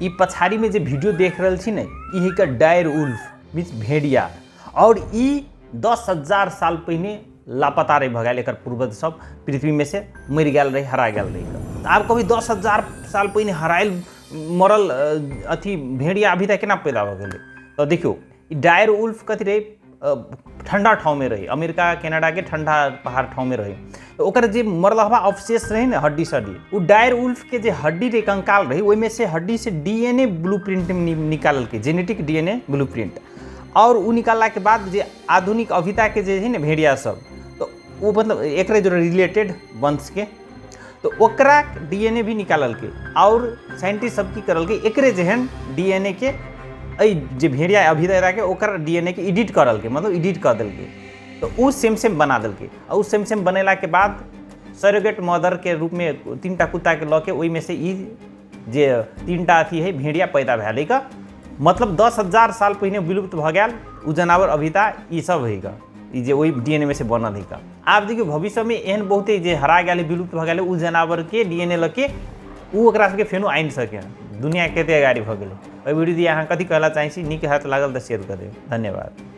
ई पछाड़ी में जो वीडियो देख रहे छी ने यही का डायर उल्फ मीन्स भेड़िया और ई 10,000 साल पहले लापता रहे भगाल एक पूर्वज सब पृथ्वी में से मर गया रहे हरा गया रहे। आप कभी 10,000 साल पहले हरायल मरल अथी भेड़िया अभी तक केना पैदा हो गए। तो देखियो डायर उल्फ कथी रहे ठंडा ठाव में रहे, अमेरिका कनाडा के ठंडा पहाड़ ठाव में रहे। तो ओकर जे मरलहवा अवशेष रहे ना हड्डी सड्डी वो डायर उल्फ के जे हड्डी रे कंकाल रहे ओहि में से हड्डी से डीएनए ब्लूप्रिंट निकालल के जेनेटिक डीएनए ब्लूप्रिंट और वो निकालला के बाद जे आधुनिक अभिता के जे है ना भेड़िया सब तो वो मतलब एक जो रिलेटेड वंश के तो ओकरा डीएनए भी निकालल के और साइंटिस्ट सब की करल के एकरे जेहन डीएनए के जे भेड़िया अभिदा के ओकर डीएनए के एडिट करल के मतलब एडिट कर दिल के तो उ सेम सेम बना दिल के और उ सेम सेम बनेला के बाद सरोगेट मदर के रूप में 3टा कुत्ता के लके ओहि में से ई जे 3टा अथी है भेड़िया पैदा भेल का मतलब 10,000 साल पहले विलुप्त भ गया उ जनावर अभिता ई सब है ई जे वही डीएनए में से बनल है का। आप देखिए भविष्य में एहन बहुते जे हरा गया विलुप्त भ गया उ जनावर के डीएनए लके उ ओकरा सबके फेनो आइन सके दुनिया कते अगाडि भ गेलै। वीडियो अहाँ कथी कहला चाहै छी नीक हाथ लागल तो शेयर कर देब। धन्यवाद।